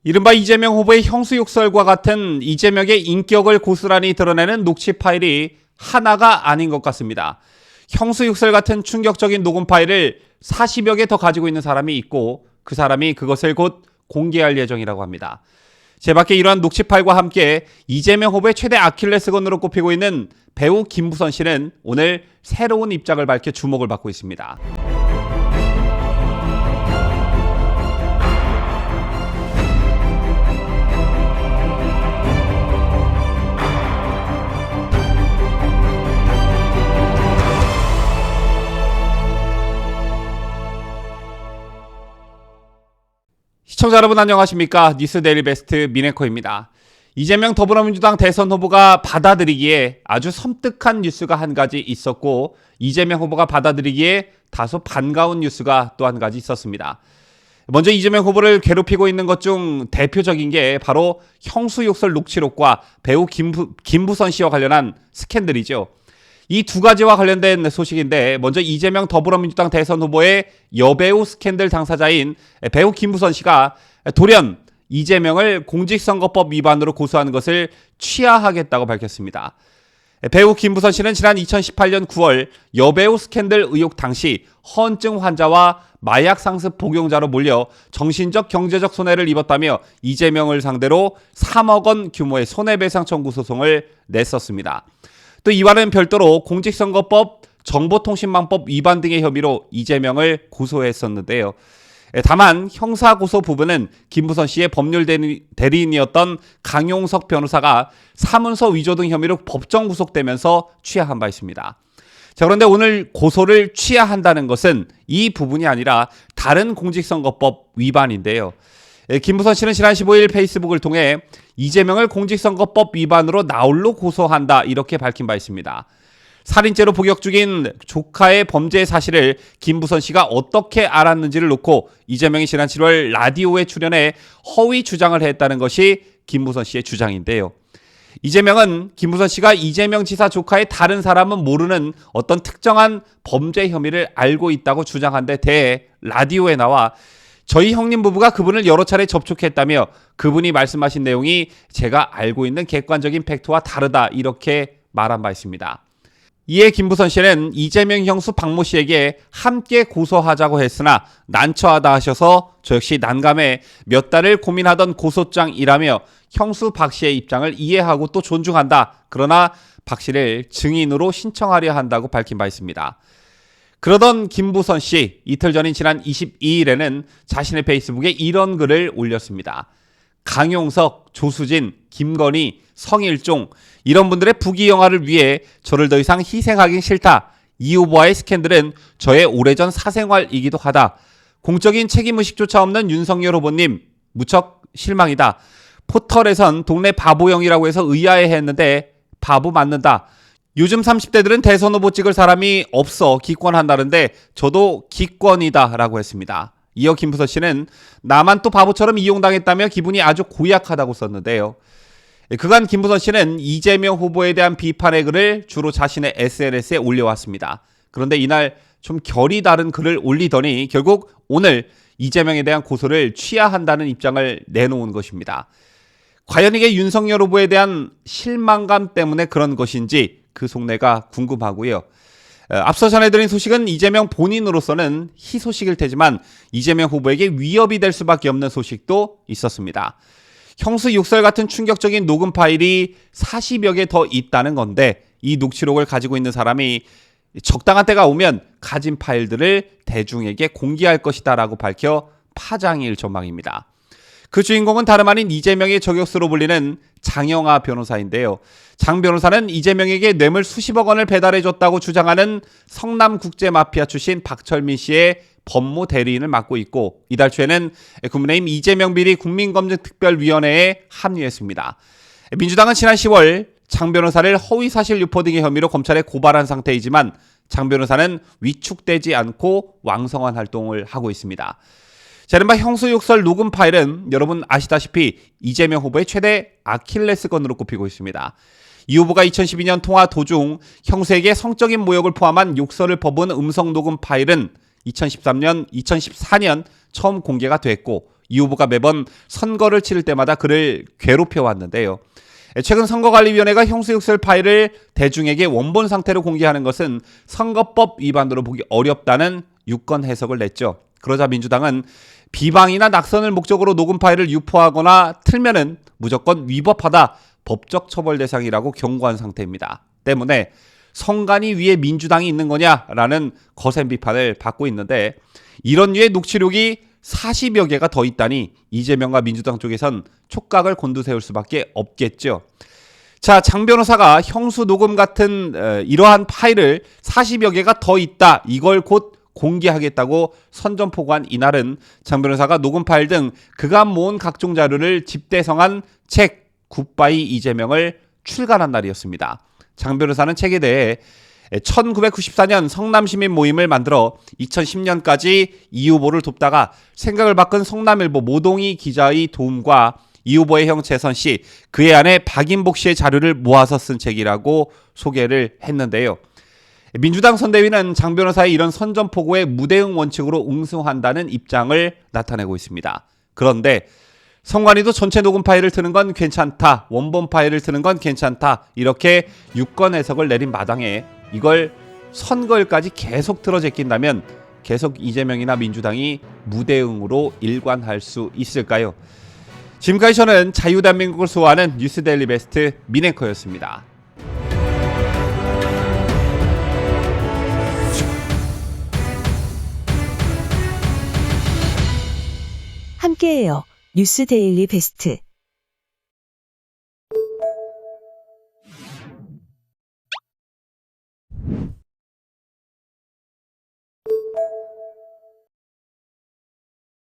이른바 이재명 후보의 형수욕설과 같은 이재명의 인격을 고스란히 드러내는 녹취 파일이 하나가 아닌 것 같습니다. 형수욕설 같은 충격적인 녹음 파일을 40여 개 더 가지고 있는 사람이 있고 그 사람이 그것을 곧 공개할 예정이라고 합니다. 제밖에 이러한 녹취 파일과 함께 이재명 후보의 최대 아킬레스건으로 꼽히고 있는 배우 김부선 씨는 오늘 새로운 입장을 밝혀 주목을 받고 있습니다. 시청자 여러분 안녕하십니까? 뉴스 데일리 베스트 미네코입니다. 이재명 더불어민주당 대선 후보가 받아들이기에 아주 섬뜩한 뉴스가 한 가지 있었고 이재명 후보가 받아들이기에 다소 반가운 뉴스가 또 한 가지 있었습니다. 먼저 이재명 후보를 괴롭히고 있는 것 중 대표적인 게 바로 형수욕설 녹취록과 배우 김부선 씨와 관련한 스캔들이죠. 이 두 가지와 관련된 소식인데 먼저 이재명 더불어민주당 대선 후보의 여배우 스캔들 당사자인 배우 김부선 씨가 돌연 이재명을 공직선거법 위반으로 고소하는 것을 취하하겠다고 밝혔습니다. 배우 김부선 씨는 지난 2018년 9월 여배우 스캔들 의혹 당시 허언증 환자와 마약 상습 복용자로 몰려 정신적 경제적 손해를 입었다며 이재명을 상대로 3억 원 규모의 손해배상 청구 소송을 냈었습니다. 또 이와는 별도로 공직선거법, 정보통신망법 위반 등의 혐의로 이재명을 고소했었는데요. 다만 형사고소 부분은 김부선 씨의 법률 대리인이었던 강용석 변호사가 사문서 위조 등 혐의로 법정 구속되면서 취하한 바 있습니다. 자, 그런데 오늘 고소를 취하한다는 것은 이 부분이 아니라 다른 공직선거법 위반인데요. 김부선 씨는 지난 15일 페이스북을 통해 이재명을 공직선거법 위반으로 나홀로 고소한다 이렇게 밝힌 바 있습니다. 살인죄로 복역 중인 조카의 범죄 사실을 김부선 씨가 어떻게 알았는지를 놓고 이재명이 지난 7월 라디오에 출연해 허위 주장을 했다는 것이 김부선 씨의 주장인데요. 이재명은 김부선 씨가 이재명 지사 조카의 다른 사람은 모르는 어떤 특정한 범죄 혐의를 알고 있다고 주장한 데 대해 라디오에 나와 저희 형님 부부가 그분을 여러 차례 접촉했다며 그분이 말씀하신 내용이 제가 알고 있는 객관적인 팩트와 다르다 이렇게 말한 바 있습니다. 이에 김부선 씨는 이재명 형수 박모 씨에게 함께 고소하자고 했으나 난처하다 하셔서 저 역시 난감해 몇 달을 고민하던 고소장이라며 형수 박 씨의 입장을 이해하고 또 존중한다. 그러나 박 씨를 증인으로 신청하려 한다고 밝힌 바 있습니다. 그러던 김부선 씨, 이틀 전인 지난 22일에는 자신의 페이스북에 이런 글을 올렸습니다. 강용석, 조수진, 김건희, 성일종 이런 분들의 부귀영화를 위해 저를 더 이상 희생하긴 싫다. 이 후보와의 스캔들은 저의 오래전 사생활이기도 하다. 공적인 책임의식조차 없는 윤석열 후보님 무척 실망이다. 포털에선 동네 바보형이라고 해서 의아해했는데 바보 맞는다. 요즘 30대들은 대선 후보 찍을 사람이 없어 기권한다는데 저도 기권이다 라고 했습니다. 이어 김부선 씨는 나만 또 바보처럼 이용당했다며 기분이 아주 고약하다고 썼는데요. 그간 김부선 씨는 이재명 후보에 대한 비판의 글을 주로 자신의 SNS에 올려왔습니다. 그런데 이날 좀 결이 다른 글을 올리더니 결국 오늘 이재명에 대한 고소를 취하한다는 입장을 내놓은 것입니다. 과연 이게 윤석열 후보에 대한 실망감 때문에 그런 것인지 그 속내가 궁금하고요. 앞서 전해드린 소식은 이재명 본인으로서는 희소식일 테지만 이재명 후보에게 위협이 될 수밖에 없는 소식도 있었습니다. 형수욕설 같은 충격적인 녹음 파일이 40여 개 더 있다는 건데 이 녹취록을 가지고 있는 사람이 적당한 때가 오면 가진 파일들을 대중에게 공개할 것이다 라고 밝혀 파장일 전망입니다. 그 주인공은 다름 아닌 이재명의 저격수로 불리는 장영하 변호사인데요. 장 변호사는 이재명에게 뇌물 수십억 원을 배달해줬다고 주장하는 성남국제마피아 출신 박철민 씨의 법무 대리인을 맡고 있고 이달 초에는 국민의힘 이재명 비리 국민검증특별위원회에 합류했습니다. 민주당은 지난 10월 장 변호사를 허위사실 유포 등의 혐의로 검찰에 고발한 상태이지만 장 변호사는 위축되지 않고 왕성한 활동을 하고 있습니다. 자, 이른바 형수욕설 녹음 파일은 여러분 아시다시피 이재명 후보의 최대 아킬레스건으로 꼽히고 있습니다. 이 후보가 2012년 통화 도중 형수에게 성적인 모욕을 포함한 욕설을 퍼부은 음성 녹음 파일은 2014년 처음 공개가 됐고 이 후보가 매번 선거를 치를 때마다 그를 괴롭혀왔는데요. 최근 선거관리위원회가 형수육설 파일을 대중에게 원본 상태로 공개하는 것은 선거법 위반으로 보기 어렵다는 유권 해석을 냈죠. 그러자 민주당은 비방이나 낙선을 목적으로 녹음 파일을 유포하거나 틀면은 무조건 위법하다, 법적 처벌 대상이라고 경고한 상태입니다. 때문에 선관위 위에 민주당이 있는 거냐라는 거센 비판을 받고 있는데, 이런 류의 녹취록이 40여 개가 더 있다니 이재명과 민주당 쪽에선 촉각을 곤두세울 수밖에 없겠죠. 자, 장 변호사가 형수 녹음 같은 이러한 파일을 40여 개가 더 있다, 이걸 곧 공개하겠다고 선전포고한 이날은 장 변호사가 녹음 파일 등 그간 모은 각종 자료를 집대성한 책 굿바이 이재명을 출간한 날이었습니다. 장 변호사는 책에 대해 1994년 성남시민 모임을 만들어 2010년까지 이 후보를 돕다가 생각을 바꾼 성남일보 모동희 기자의 도움과 이 후보의 형 재선 씨, 그의 아내 박인복 씨의 자료를 모아서 쓴 책이라고 소개를 했는데요. 민주당 선대위는 장 변호사의 이런 선전포고에 무대응 원칙으로 응수한다는 입장을 나타내고 있습니다. 그런데 선관위도 전체 녹음 파일을 트는 건 괜찮다, 원본 파일을 트는 건 괜찮다, 이렇게 유권 해석을 내린 마당에 이걸 선거일까지 계속 틀어제낀다면 계속 이재명이나 민주당이 무대응으로 일관할 수 있을까요? 지금까지 저는 자유대한민국을 수호하는 뉴스데일리 베스트 민앵커였습니다. 함께해요. 뉴스데일리 베스트.